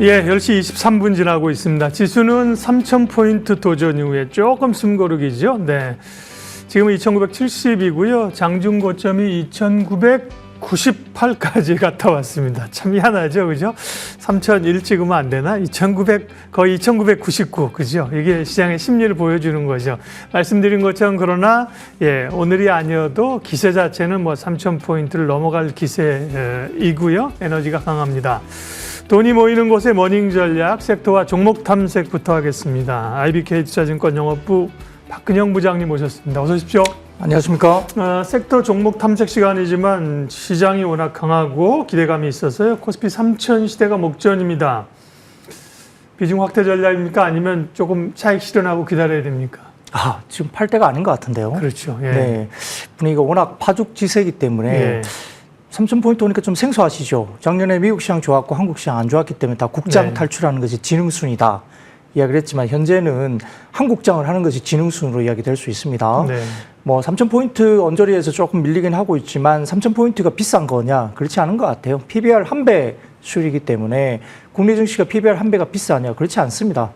예, 10시 23분 지나고 있습니다. 지수는 3,000포인트 도전 이후에 조금 숨고르기죠. 네. 지금은 2,970이고요. 장중 고점이 2,998까지 갔다 왔습니다. 참 희한하죠, 그죠? 3,001 찍으면 안 되나? 2,900, 거의 2,999, 그죠? 이게 시장의 심리를 보여주는 거죠. 말씀드린 것처럼 그러나, 예, 오늘이 아니어도 기세 자체는 뭐 3,000포인트를 넘어갈 기세이고요. 에너지가 강합니다. 돈이 모이는 곳의 머닝 전략, 섹터와 종목 탐색부터 하겠습니다. IBK투자증권 영업부 박근영 부장님 모셨습니다. 어서 오십시오. 안녕하십니까. 섹터 종목 탐색 시간이지만 시장이 워낙 강하고 기대감이 있어서요. 코스피 3,000 시대가 목전입니다. 비중 확대 전략입니까? 아니면 조금 차익 실현하고 기다려야 됩니까? 지금 팔 때가 아닌 것 같은데요. 그렇죠. 예. 네. 분위기가 워낙 파죽지세이기 때문에 예. 3,000포인트 오니까 좀 생소하시죠. 작년에 미국 시장 좋았고 한국 시장 안 좋았기 때문에 다 국장 네. 탈출하는 것이 지능순이다 이야기를 했지만 현재는 한국장을 하는 것이 지능순으로 이야기될 수 있습니다. 네. 뭐 3,000포인트 언저리에서 조금 밀리긴 하고 있지만 3,000포인트가 비싼 거냐? 그렇지 않은 것 같아요. PBR 1배 수율이기 때문에 국내 증시가 PBR 1배가 비싸냐? 그렇지 않습니다.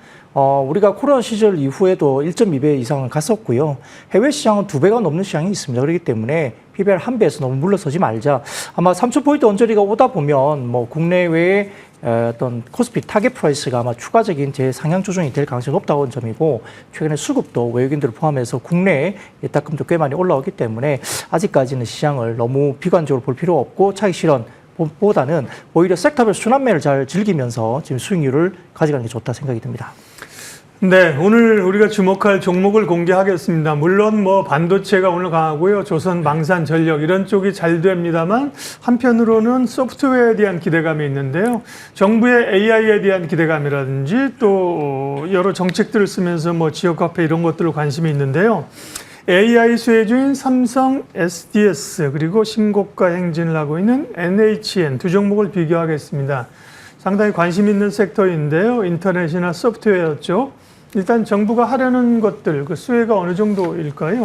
우리가 코로나 시절 이후에도 1.2배 이상을 갔었고요. 해외 시장은 2배가 넘는 시장이 있습니다. 그렇기 때문에 PBR 1배에서 너무 물러서지 말자. 아마 3,000포인트 언저리가 오다 보면 뭐 국내외의 어떤 코스피 타겟 프라이스가 아마 추가적인 재상향 조정이 될 가능성이 높다는 점이고, 최근에 수급도 외국인들을 포함해서 국내에 예탁금도 꽤 많이 올라오기 때문에 아직까지는 시장을 너무 비관적으로 볼 필요 없고 차익 실현 보다는 오히려 섹터별 순환매를 잘 즐기면서 지금 수익률을 가져가는 게 좋다 생각이 듭니다. 네, 오늘 우리가 주목할 종목을 공개하겠습니다. 물론 뭐 반도체가 오늘 강하고요. 조선, 방산, 전력 이런 쪽이 잘 됩니다만 한편으로는 소프트웨어에 대한 기대감이 있는데요. 정부의 AI에 대한 기대감이라든지 또 여러 정책들을 쓰면서 뭐 지역 화폐 이런 것들로 관심이 있는데요. AI 수혜주인 삼성 SDS 그리고 신고가 행진을 하고 있는 NHN 두 종목을 비교하겠습니다. 상당히 관심 있는 섹터인데요. 인터넷이나 소프트웨어 쪽. 일단 정부가 하려는 것들, 그 수혜가 어느 정도일까요?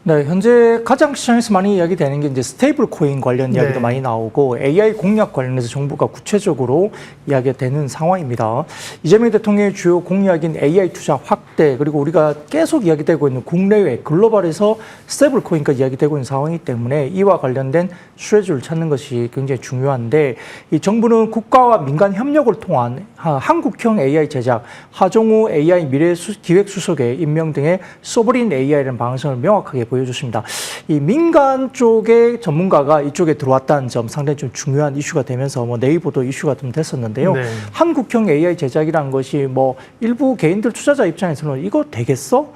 네, 현재 가장 시장에서 많이 이야기되는 게 이제 스테이블 코인 관련 이야기도 많이 나오고 AI 공약 관련해서 정부가 구체적으로 이야기가 되는 상황입니다. 이재명 대통령의 주요 공약인 AI 투자 확대, 그리고 우리가 계속 이야기되고 있는 국내외 글로벌에서 스테이블 코인까지 이야기되고 있는 상황이기 때문에 이와 관련된 수혜주를 찾는 것이 굉장히 중요한데, 이 정부는 국가와 민간 협력을 통한 한국형 AI 제작, 하정우 AI 미래기획수석의 임명 등의 소브린 AI라는 방향성을 명확하게 보여줬습니다. 이 민간 쪽의 전문가가 이쪽에 들어왔다는 점 상당히 좀 중요한 이슈가 되면서 뭐 네이버도 이슈가 좀 됐었는데요. 네. 한국형 AI 제작이라는 것이 뭐 일부 개인들 투자자 입장에서는 이거 되겠어?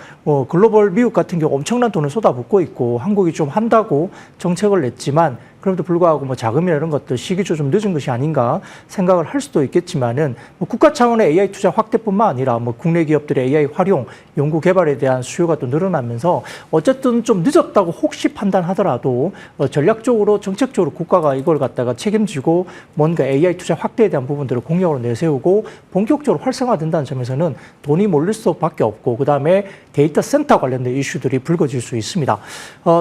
글로벌 미국 같은 경우 엄청난 돈을 쏟아붓고 있고 한국이 좀 한다고 정책을 냈지만 그럼에도 불구하고 뭐 자금이나 이런 것들 시기조 좀 늦은 것이 아닌가 생각을 할 수도 있겠지만은 뭐 국가 차원의 AI 투자 확대뿐만 아니라 뭐 국내 기업들의 AI 활용, 연구 개발에 대한 수요가 또 늘어나면서 어쨌든 좀 늦었다고 혹시 판단하더라도 전략적으로 정책적으로 국가가 이걸 갖다가 책임지고 뭔가 AI 투자 확대에 대한 부분들을 공약으로 내세우고 본격적으로 활성화된다는 점에서는 돈이 몰릴 수밖에 없고, 그다음에 데이터 센터 관련된 이슈들이 불거질 수 있습니다.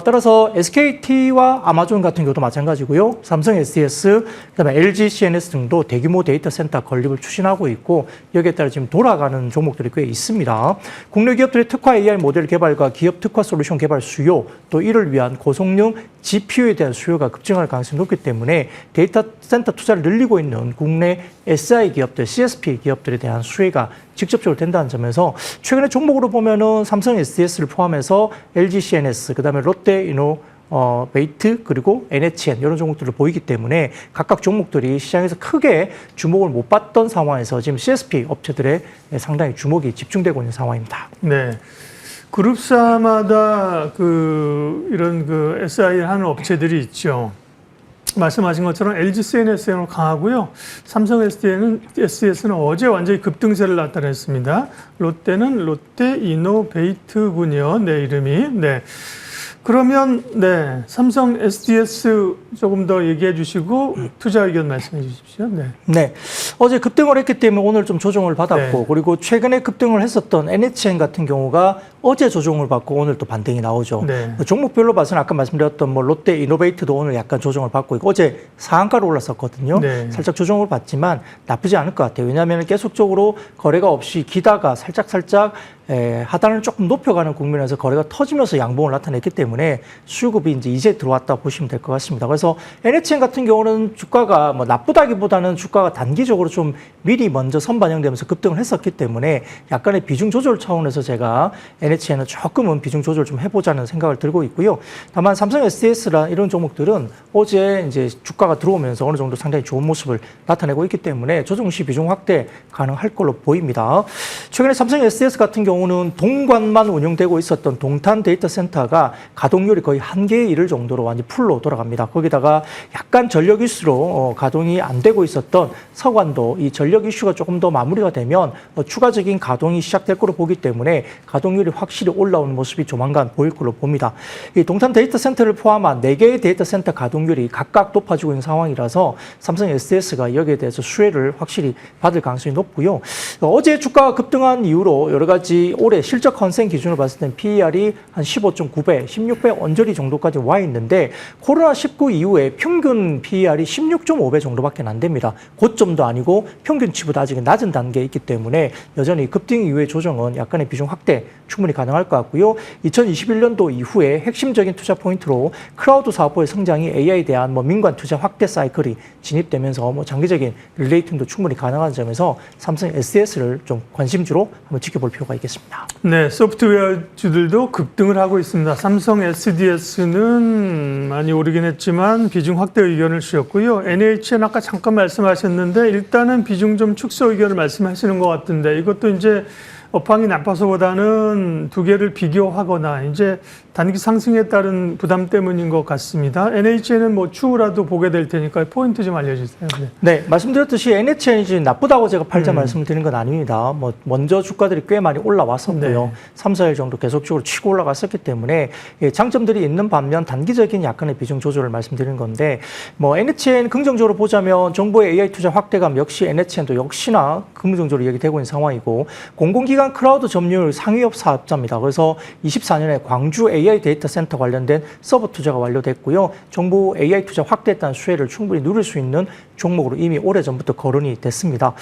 따라서 SKT와 아마존 같은 경우도 마찬가지고요. 삼성 SDS, 그다음에 LG CNS 등도 대규모 데이터 센터 건립을 추진하고 있고 여기에 따라 지금 돌아가는 종목들이 꽤 있습니다. 국내 기업들의 특화 AI 모델 개발과 기업 특화 솔루션 개발 수요, 또 이를 위한 고성능 GPU에 대한 수요가 급증할 가능성이 높기 때문에 데이터 센터 투자를 늘리고 있는 국내 SI 기업들, CSP 기업들에 대한 수혜가 직접적으로 된다는 점에서 최근에 종목으로 보면은 삼성 SDS를 포함해서 LG CNS, 그다음에 롯데 베이트 그리고 NHN 이런 종목들을 보이기 때문에 각각 종목들이 시장에서 크게 주목을 못 받던 상황에서 지금 CSP 업체들의 상당히 주목이 집중되고 있는 상황입니다. 네. 그룹사마다 이런 SI를 하는 업체들이 있죠. 말씀하신 것처럼 LG CNS는 강하고요. 삼성 SDS는 어제 완전히 급등세를 나타냈습니다. 롯데는 롯데 이노베이트군요. 네, 이름이. 네. 그러면 네, 삼성 SDS 조금 더 얘기해 주시고 투자 의견 말씀해 주십시오. 네. 네. 어제 급등을 했기 때문에 오늘 좀 조정을 받았고, 네. 그리고 최근에 급등을 했었던 NHN 같은 경우가 어제 조정을 받고 오늘 또 반등이 나오죠. 네. 종목별로 봐서는 아까 말씀드렸던 뭐 롯데 이노베이트도 오늘 약간 조정을 받고 있고 어제 상한가로 올랐었거든요. 네. 살짝 조정을 받지만 나쁘지 않을 것 같아요. 왜냐하면 계속적으로 거래가 없이 기다가 살짝 하단을 조금 높여가는 국면에서 거래가 터지면서 양봉을 나타냈기 때문에 수급이 이제 들어왔다 보시면 될 것 같습니다. 그래서 NHN 같은 경우는 주가가 뭐 나쁘다기보다는 주가가 단기적으로 좀 미리 먼저 선반영되면서 급등을 했었기 때문에 약간의 비중 조절 차원에서 제가 NHN은 조금은 비중 조절 좀 해보자는 생각을 들고 있고요. 다만 삼성 SDS라 이런 종목들은 어제 이제 주가가 들어오면서 어느 정도 상당히 좋은 모습을 나타내고 있기 때문에 조정 시 비중 확대 가능할 걸로 보입니다. 최근에 삼성 SDS 같은 경우는 동관만 운영되고 있었던 동탄 데이터 센터가 가동률이 거의 한계에 이를 정도로 완전 풀로 돌아갑니다. 거기다가 약간 전력 이슈로 가동이 안 되고 있었던 서관도 이 전력 이슈가 조금 더 마무리가 되면 추가적인 가동이 시작될 걸로 보기 때문에 가동률이 확실히 올라오는 모습이 조만간 보일 걸로 봅니다. 이 동탄 데이터 센터를 포함한 4개의 데이터 센터 가동률이 각각 높아지고 있는 상황이라서 삼성 SDS가 여기에 대해서 수혜를 확실히 받을 가능성이 높고요. 어제 주가가 급등한 이후로 여러 가지 올해 실적 컨센 기준으로 봤을 땐 PER이 한 15.9배, 16배 언저리 정도까지 와 있는데 코로나19 이후에 평균 PER이 16.5배 정도밖에 안 됩니다. 고점도 아니고 평균치보다 아직 낮은 단계에 있기 때문에 여전히 급등 이후의 조정은 약간의 비중 확대 충분히 가능할 것 같고요. 2021년도 이후에 핵심적인 투자 포인트로 클라우드 사업부의 성장이 AI에 대한 민관 투자 확대 사이클이 진입되면서 장기적인 릴레이팅도 충분히 가능한 점에서 삼성 SDS를 좀 관심주로 한번 지켜볼 필요가 있겠습니다. 네, 소프트웨어주들도 급등을 하고 있습니다. 삼성 SDS는 많이 오르긴 했지만 비중 확대 의견을 주셨고요. NHN 아까 잠깐 말씀하셨는데 일단은 비중 좀 축소 의견을 말씀하시는 것 같은데 이것도 이제 업황이 나빠서보다는 두 개를 비교하거나 이제 단기 상승에 따른 부담 때문인 것 같습니다. NHN은 추후라도 보게 될 테니까 포인트 좀 알려주세요. 네, 말씀드렸듯이 NHN이 나쁘다고 제가 팔자 말씀을 드린 건 아닙니다. 먼저 주가들이 꽤 많이 올라왔었고요. 네. 3, 4일 정도 계속적으로 치고 올라갔었기 때문에 장점들이 있는 반면 단기적인 약간의 비중 조절을 말씀드리는 건데 NHN 긍정적으로 보자면 정부의 AI 투자 확대감 역시 NHN도 역시나 긍정적으로 얘기되고 있는 상황이고 공공기관 클라우드 점유율 상위업 사업자입니다. 그래서 24년에 광주 AI 데이터 센터 관련된 서버 투자가 완료됐고요. 정부 AI 투자 확대에 따른 수혜를 충분히 누릴 수 있는 종목으로 이미 오래전부터 거론이 됐습니다.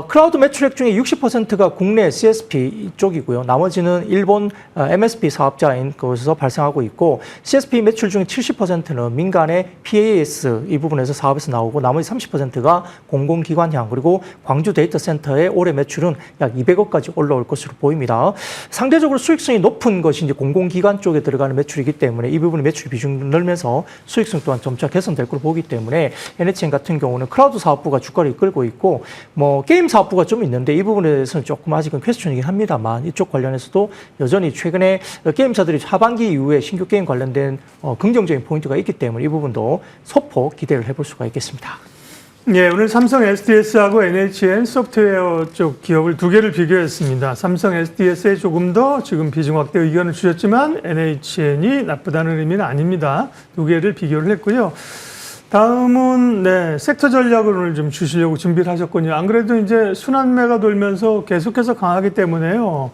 클라우드 매출액 중에 60%가 국내 CSP 쪽이고요. 나머지는 일본 MSP 사업자인 곳에서 발생하고 있고 CSP 매출 중에 70%는 민간의 PAS 이 부분에서 사업에서 나오고 나머지 30%가 공공기관향 그리고 광주 데이터 센터의 올해 매출은 약 200억까지 올라올 것으로 보입니다. 상대적으로 수익성이 높은 것이 이제 공공기관 쪽에 들어가는 매출이기 때문에 이 부분이 매출 비중을 늘면서 수익성 또한 점차 개선될 것으로 보기 때문에 NHN 같은 경우는 클라우드 사업부가 주가를 이끌고 있고 게임 사업부가 좀 있는데 이 부분에 대해서는 조금 아직은 퀘스천이긴 합니다만 이쪽 관련해서도 여전히 최근에 게임사들이 하반기 이후에 신규 게임 관련된 긍정적인 포인트가 있기 때문에 이 부분도 소폭 기대를 해볼 수가 있겠습니다. 네, 오늘 삼성 SDS하고 NHN 소프트웨어 쪽 기업을 두 개를 비교했습니다. 삼성 SDS에 조금 더 지금 비중 확대 의견을 주셨지만 NHN이 나쁘다는 의미는 아닙니다. 두 개를 비교를 했고요. 다음은 섹터 전략을 오늘 좀 주시려고 준비를 하셨군요. 안 그래도 이제 순환매가 돌면서 계속해서 강하기 때문에요.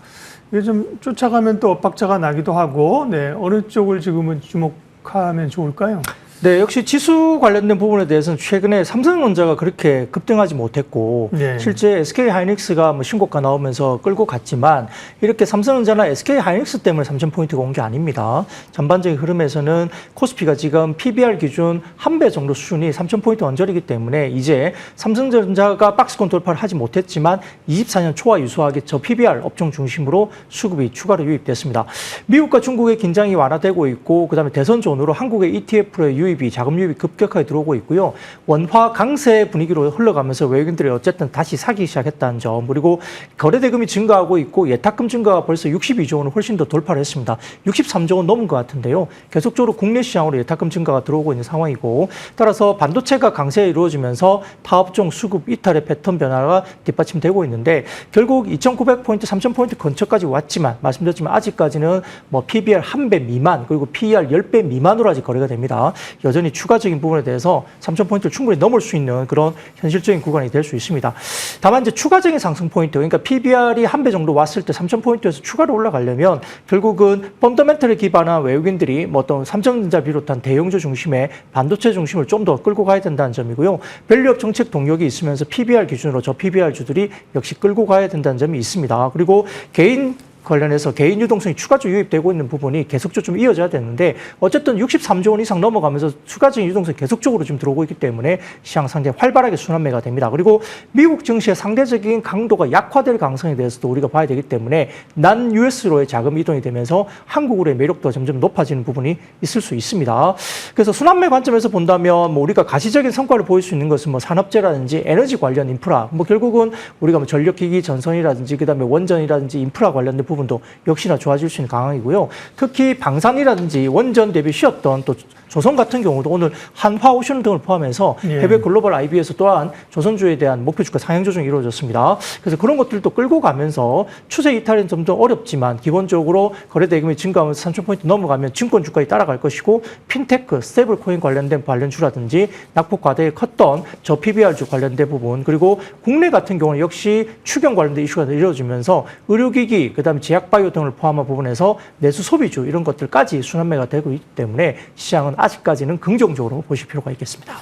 이게 좀 쫓아가면 또 엇박자가 나기도 하고 어느 쪽을 지금은 주목하면 좋을까요? 네, 역시 지수 관련된 부분에 대해서는 최근에 삼성전자가 그렇게 급등하지 못했고 실제 SK하이닉스가 신고가 나오면서 끌고 갔지만 이렇게 삼성전자나 SK하이닉스 때문에 3,000포인트가 온 게 아닙니다. 전반적인 흐름에서는 코스피가 지금 PBR 기준 1배 정도 수준이 3,000포인트 언저리이기 때문에 이제 삼성전자가 박스권 돌파를 하지 못했지만 24년 초와 유사하게 저 PBR 업종 중심으로 수급이 추가로 유입됐습니다. 미국과 중국의 긴장이 완화되고 있고 그다음에 대선 전후로 한국의 ETF의 자금 유입이 급격하게 들어오고 있고요. 원화 강세 분위기로 흘러가면서 외국인들이 어쨌든 다시 사기 시작했다는 점 그리고 거래 대금이 증가하고 있고 예탁금 증가가 벌써 62조 원을 훨씬 더 돌파를 했습니다. 63조 원 넘은 것 같은데요. 계속적으로 국내 시장으로 예탁금 증가가 들어오고 있는 상황이고 따라서 반도체가 강세에 이루어지면서 타업종 수급 이탈의 패턴 변화가 뒷받침되고 있는데 결국 2,900포인트, 3,000포인트 근처까지 왔지만 말씀드렸지만 아직까지는 PBR 1배 미만 그리고 PER 10배 미만으로 아직 거래가 됩니다. 여전히 추가적인 부분에 대해서 3,000포인트를 충분히 넘을 수 있는 그런 현실적인 구간이 될 수 있습니다. 다만 이제 추가적인 상승 포인트, 그러니까 PBR이 한 배 정도 왔을 때 3,000포인트에서 추가로 올라가려면 결국은 펀더멘털에 기반한 외국인들이 뭐 어떤 삼성전자 비롯한 대형주 중심의 반도체 중심을 좀 더 끌고 가야 된다는 점이고요. 밸류업 정책 동력이 있으면서 PBR 기준으로 저 PBR 주들이 역시 끌고 가야 된다는 점이 있습니다. 그리고 개인 관련해서 개인 유동성이 추가적으로 유입되고 있는 부분이 계속적으로 좀 이어져야 되는데 어쨌든 63조 원 이상 넘어가면서 추가적인 유동성이 계속적으로 지금 들어오고 있기 때문에 시장 상당히 활발하게 순환매가 됩니다. 그리고 미국 증시의 상대적인 강도가 약화될 가능성에 대해서도 우리가 봐야 되기 때문에 난 US로의 자금 이동이 되면서 한국으로의 매력도가 점점 높아지는 부분이 있을 수 있습니다. 그래서 순환매 관점에서 본다면 뭐 우리가 가시적인 성과를 보일 수 있는 것은 뭐 산업재라든지 에너지 관련 인프라, 뭐 결국은 우리가 뭐 전력기기 전선이라든지 그다음에 원전이라든지 인프라 관련된 부분도 역시나 좋아질 수 있는 강황이고요. 특히 방산이라든지 원전 대비 쉬었던 또 조선 같은 경우도 오늘 한화오션 등을 포함해서 해외 글로벌 IB에서 또한 조선주에 대한 목표 주가 상향 조정이 이루어졌습니다. 그래서 그런 것들도 끌고 가면서 추세 이탈은 좀 더 어렵지만 기본적으로 거래 대금이 증가하면서 3,000포인트 넘어가면 증권 주가에 따라갈 것이고 핀테크, 스테이블 코인 관련된 관련주라든지 낙폭 과대에 컸던 저 PBR주 관련된 부분 그리고 국내 같은 경우는 역시 추경 관련된 이슈가 이루어지면서 의료기기, 그다음에 제약바이오 등을 포함한 부분에서 내수 소비주 이런 것들까지 순환매가 되고 있기 때문에 시장은 아직까지는 긍정적으로 보실 필요가 있겠습니다.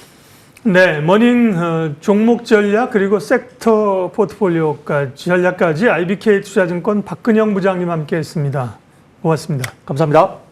네, 머닝 종목 전략 그리고 섹터 포트폴리오까지 전략까지 IBK 투자증권 박근영 부장님 함께했습니다. 고맙습니다. 감사합니다.